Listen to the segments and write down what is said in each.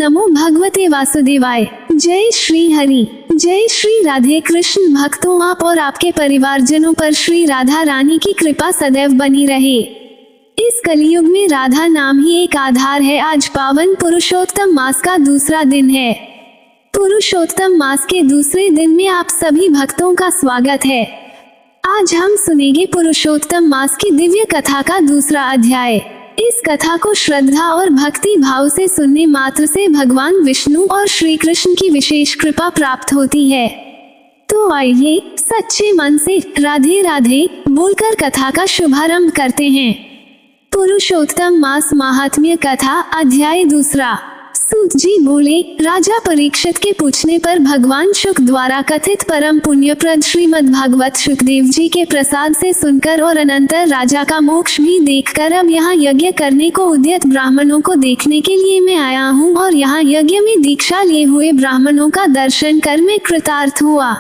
नमो भगवते वासुदेवाय। जय श्री हरि, जय श्री राधे कृष्ण। भक्तों, आप और आपके परिवारजनों पर श्री राधा रानी की कृपा सदैव बनी रहे। इस कलयुग में राधा नाम ही एक आधार है। आज पावन पुरुषोत्तम मास का दूसरा दिन है। पुरुषोत्तम मास के दूसरे दिन में आप सभी भक्तों का स्वागत है। आज हम सुनेंगे पुरुषोत्तम मास की दिव्य कथा का दूसरा अध्याय। इस कथा को श्रद्धा और भक्ति भाव से सुनने मात्र से भगवान विष्णु और श्री कृष्ण की विशेष कृपा प्राप्त होती है। तो आइए सच्चे मन से राधे राधे बोलकर कथा का शुभारंभ करते हैं। पुरुषोत्तम मास महात्म्य कथा अध्याय दूसरा। सूत जी बोले, राजा परीक्षित के पूछने पर भगवान शुक द्वारा कथित परम पुण्यप्रद श्रीमद् भागवत शुकदेव जी के प्रसाद से सुनकर और अनंतर राजा का मोक्ष भी देखकर अब यहाँ यज्ञ करने को उद्यत ब्राह्मणों को देखने के लिए मैं आया हूँ और यहाँ यज्ञ में दीक्षा लिए हुए ब्राह्मणों का दर्शन कर मैं कृतार्थ हुआ।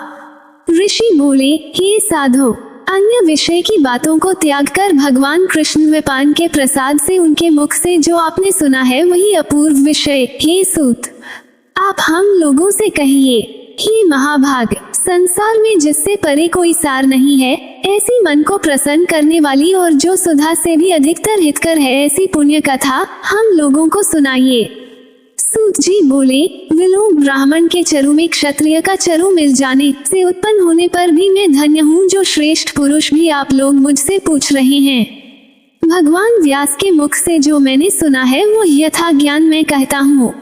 ऋषि बोले, हे साधो, अन्य विषय की बातों को त्याग कर भगवान कृष्ण विपान के प्रसाद से उनके मुख से जो आपने सुना है वही अपूर्व विषय। हे सूत, आप हम लोगों से कहिए। हे महाभाग, संसार में जिससे परे कोई सार नहीं है, ऐसी मन को प्रसन्न करने वाली और जो सुधा से भी अधिकतर हितकर है, ऐसी पुण्य कथा हम लोगों को सुनाइए। सूत जी बोले, विलोम ब्राह्मण के चरु में क्षत्रिय का चरु मिल जाने से उत्पन्न होने पर भी मैं धन्य हूँ जो श्रेष्ठ पुरुष भी आप लोग मुझसे पूछ रहे हैं। भगवान व्यास के मुख से जो मैंने सुना है वो यथा ज्ञान मैं कहता हूँ।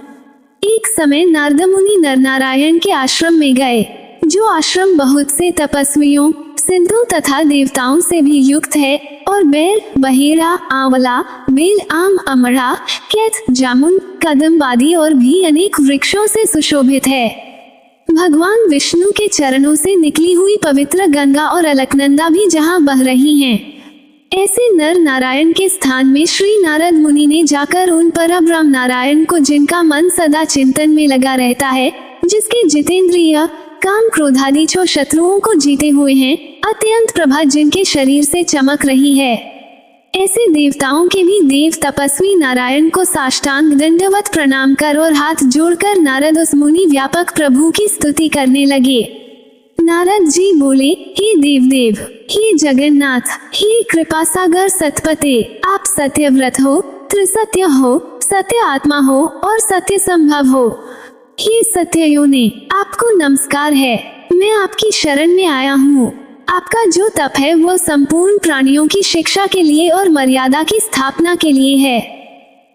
एक समय नारद मुनि नरनारायण के आश्रम में गए, जो आश्रम बहुत से तपस्वियों, सिद्धों तथा देवताओं से भी युक्त है और बैर, बहेरा, आंवला, बेल, आम, अमड़ा, कैथ, जामुन, कदम आदि और भी अनेक वृक्षों से सुशोभित है। भगवान विष्णु के चरणों से निकली हुई पवित्र गंगा और अलकनंदा भी जहाँ बह रही हैं। ऐसे नर नारायण के स्थान में श्री नारद मुनि ने जाकर उन परब्रह्म नारायण को, जिनका मन सदा चिंतन में लगा रहता है, जिसके जितेंद्रिय काम क्रोधादि छो शत्रुओं को जीते हुए हैं, अत्यंत प्रभा जिनके शरीर से चमक रही है, ऐसे देवताओं के भी देव तपस्वी नारायण को साष्टांग दंडवत प्रणाम कर और हाथ जोड़कर नारद उस मुनि व्यापक प्रभु की स्तुति करने लगे। नारद जी बोले, हे देवदेव, हे जगन्नाथ, हे कृपा सागर सतपते, आप सत्यव्रत हो, त्रिसत्य हो, सत्य आत्मा हो और सत्य संभव हो। हे सत्ययोने, आपको नमस्कार है। मैं आपकी शरण में आया हूँ। आपका जो तप है वो संपूर्ण प्राणियों की शिक्षा के लिए और मर्यादा की स्थापना के लिए है।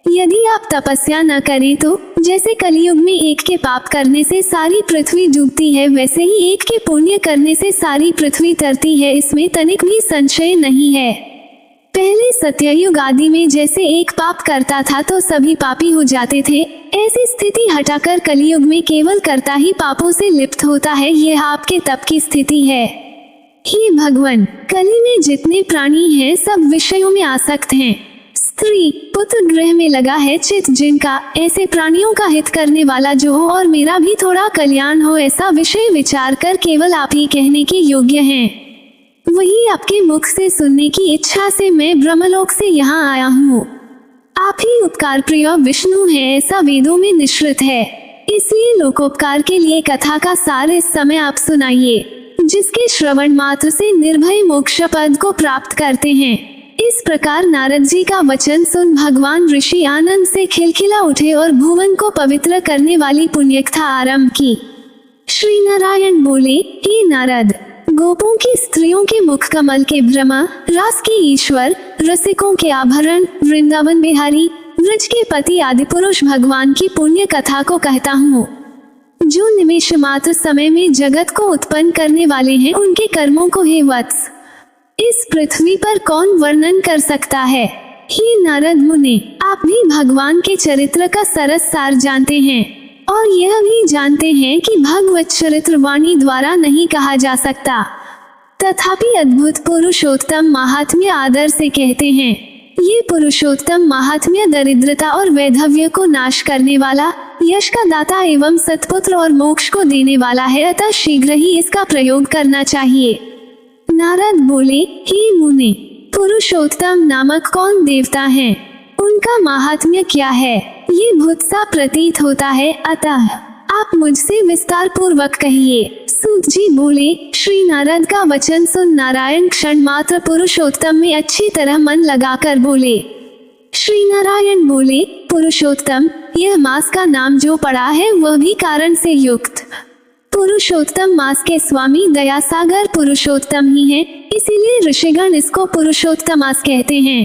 यदि आप तपस्या न करें तो जैसे कलयुग में एक के पाप करने से सारी पृथ्वी डूबती है, वैसे ही एक के पुण्य करने से सारी पृथ्वी तरती है, इसमें तनिक भी संशय नहीं है। पहले सत्ययुग आदि में जैसे एक पाप करता था तो सभी पापी हो जाते थे, ऐसी स्थिति हटाकर कलयुग में केवल कर्ता ही पापों से लिप्त होता है। यह आपके तप की स्थिति है। हे भगवान, कली में जितने प्राणी हैं सब विषयों में आसक्त हैं। स्त्री पुत्र गृह में लगा है चित जिनका, ऐसे प्राणियों का हित करने वाला जो हो और मेरा भी थोड़ा कल्याण हो, ऐसा विषय विचार कर केवल आप ही कहने के योग्य हैं। वही आपके मुख से सुनने की इच्छा से मैं ब्रह्मलोक से यहाँ आया हूँ। आप ही उपकार प्रिय विष्णु हैं, ऐसा वेदों में निश्चित है। इसलिए लोकोपकार के लिए कथा का सार इस समय आप सुनाइए, जिसके श्रवण मात्र से निर्भय मोक्ष पद को प्राप्त करते हैं। इस प्रकार नारद जी का वचन सुन भगवान ऋषि आनंद से खिलखिला उठे और भुवन को पवित्र करने वाली पुण्यकथा आरंभ की। श्री नारायण बोले, हे नारद, गोपों की स्त्रियों के मुख कमल के ब्रह्मा, रास के ईश्वर, रसिकों के आभरण, वृंदावन बिहारी, व्रज के पति आदि पुरुष भगवान की पुण्य कथा को कहता हूँ, जो निमेष मात्र समय में जगत को उत्पन्न करने वाले हैं। उनके कर्मों को हे वत्स, इस पृथ्वी पर कौन वर्णन कर सकता है। हे नारद मुनि, आप भी भगवान के चरित्र का सरस सार जानते हैं और यह भी जानते हैं कि भगवत चरित्र वाणी द्वारा नहीं कहा जा सकता। तथापि अद्भुत पुरुषोत्तम महात्म्य आदर से कहते हैं। ये पुरुषोत्तम महात्म्य दरिद्रता और वैधव्य को नाश करने वाला, यश का दाता एवं सत्पुत्र और मोक्ष को देने वाला है, अतः शीघ्र ही इसका प्रयोग करना चाहिए। नारद बोले, हे मुनि, पुरुषोत्तम नामक कौन देवता हैं? उनका महात्म्य क्या है? ये भूत सा प्रतीत होता है, अतः आप मुझसे विस्तार पूर्वक कहिए। सूत जी बोले, श्री नारद का वचन सुन नारायण क्षण मात्र पुरुषोत्तम में अच्छी तरह मन लगाकर बोले। श्री नारायण बोले, पुरुषोत्तम, यह मास का नाम जो पड़ा है वह भी कारण से युक्त। पुरुषोत्तम मास के स्वामी दयासागर पुरुषोत्तम ही हैं, इसीलिए ऋषिगण इसको पुरुषोत्तम मास कहते हैं।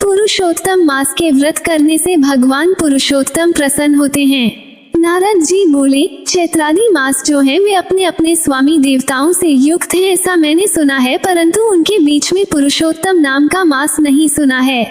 पुरुषोत्तम मास के व्रत करने से भगवान पुरुषोत्तम प्रसन्न होते हैं। नारद जी बोले, चैत्रादि मास जो हैं वे अपने अपने स्वामी देवताओं से युक्त हैं, ऐसा मैंने सुना है, परंतु उनके बीच में पुरुषोत्तम नाम का मास नहीं सुना है।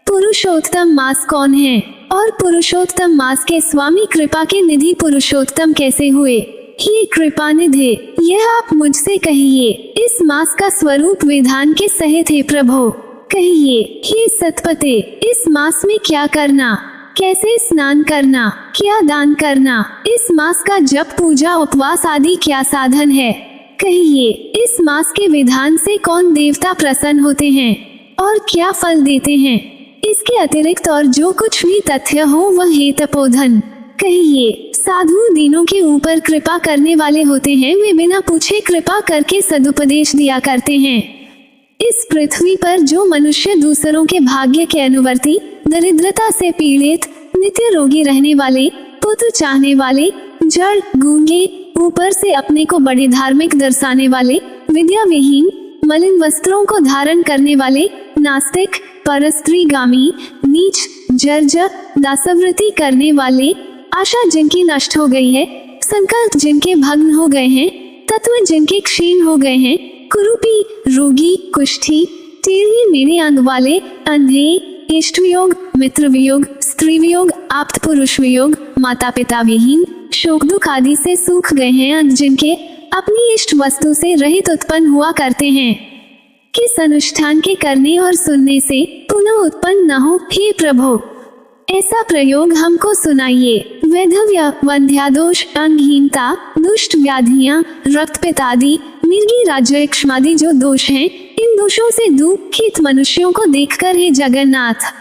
पुरुषोत्तम मास कौन है और पुरुषोत्तम मास के स्वामी कृपा के निधि पुरुषोत्तम कैसे हुए? हे कृपा निधि, यह आप मुझसे कहिए। इस मास का स्वरूप विधान के सहित है प्रभु, कहिए। हे सतपते, इस मास में क्या करना, कैसे स्नान करना, क्या दान करना, इस मास का जप पूजा उपवास आदि क्या साधन है, कहिए। इस मास के विधान से कौन देवता प्रसन्न होते हैं और क्या फल देते हैं? इसके अतिरिक्त और जो कुछ भी तथ्य हो वह हे तपोधन, कहिए। साधु दीनों के ऊपर कृपा करने वाले होते हैं, वे बिना पूछे कृपा करके सदुपदेश दिया करते हैं। इस पृथ्वी पर जो मनुष्य दूसरों के भाग्य के अनुवर्ती, दरिद्रता से पीड़ित, नित्य रोगी रहने वाले, पुत्र चाहने वाले, जड़, गूंगे, ऊपर से अपने को बड़े धार्मिक दर्शाने वाले, विद्या विहीन, मलिन वस्त्रों को धारण करने वाले, नास्तिक, परस्त्रीगामी, नीच, जर्जर, दासवृत्ति करने वाले, आशा जिनकी नष्ट हो गई है, संकल्प जिनके भग्न हो गए हैं, तत्व जिनके क्षीण हो गए हैं, कुरूपी, रोगी, कुष्ठी, टेढ़ी मेढ़े अंग वाले, अंधे, इष्ट वियोग, मित्र वियोग, स्त्री वियोग, आप्त पुरुष वियोग, माता पिता विहीन, शोक दुख आदि से सूख गए हैं, अंत जिनके अपनी इष्ट वस्तु से रहित उत्पन्न हुआ करते हैं, किस अनुष्ठान के करने और सुनने से पुनः उत्पन्न न हो, हे प्रभु ऐसा प्रयोग हमको सुनाइए। वैधव्य, वंध्यादोष, अंगहीनता, दुष्ट व्याधियां, रक्तपित्तादि, मिर्गी राज्यक्षमादि जो दोष हैं, इन दोषों से दुखित मनुष्यों को देखकर हे जगन्नाथ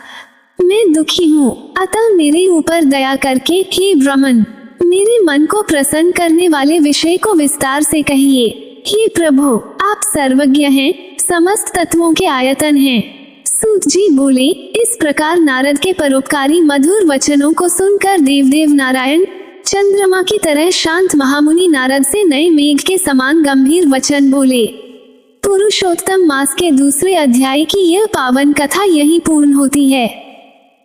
मैं दुखी हूँ, अतः मेरे ऊपर दया करके हे ब्रह्मन मेरे मन को प्रसन्न करने वाले विषय को विस्तार से कहिए। हे प्रभु, आप सर्वज्ञ हैं, समस्त तत्वों के आयतन हैं। सूत जी बोले, इस प्रकार नारद के परोपकारी मधुर वचनों को सुनकर देवदेव नारायण चंद्रमा की तरह शांत महामुनि नारद से नए मेघ के समान गंभीर वचन बोले। पुरुषोत्तम मास के दूसरे अध्याय की यह पावन कथा यही पूर्ण होती है।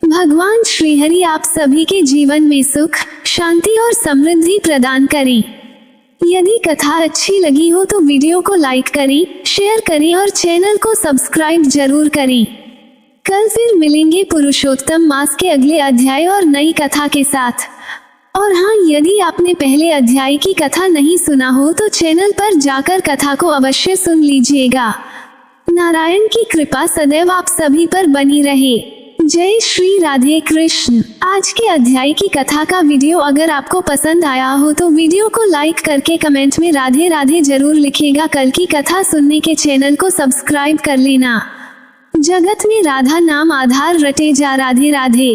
भगवान श्रीहरि आप सभी के जीवन में सुख, शांति और समृद्धि प्रदान करें। यदि कथा अच्छी लगी हो तो वीडियो को लाइक करें, शेयर करें और चैनल को सब्सक्राइब जरूर करें। कल फिर मिलेंगे पुरुषोत्तम मास के अगले अध्याय और नई कथा के साथ। और हाँ, यदि आपने पहले अध्याय की कथा नहीं सुना हो तो चैनल पर जाकर कथा को अवश्य सुन लीजिएगा। नारायण की कृपा सदैव आप सभी पर बनी रहे। जय श्री राधे कृष्ण। आज के अध्याय की कथा का वीडियो अगर आपको पसंद आया हो तो वीडियो को लाइक करके कमेंट में राधे राधे जरूर लिखिएगा। कल की कथा सुनने के चैनल को सब्सक्राइब कर लेना। जगत में राधा नाम आधार रटे जा, राधे राधे।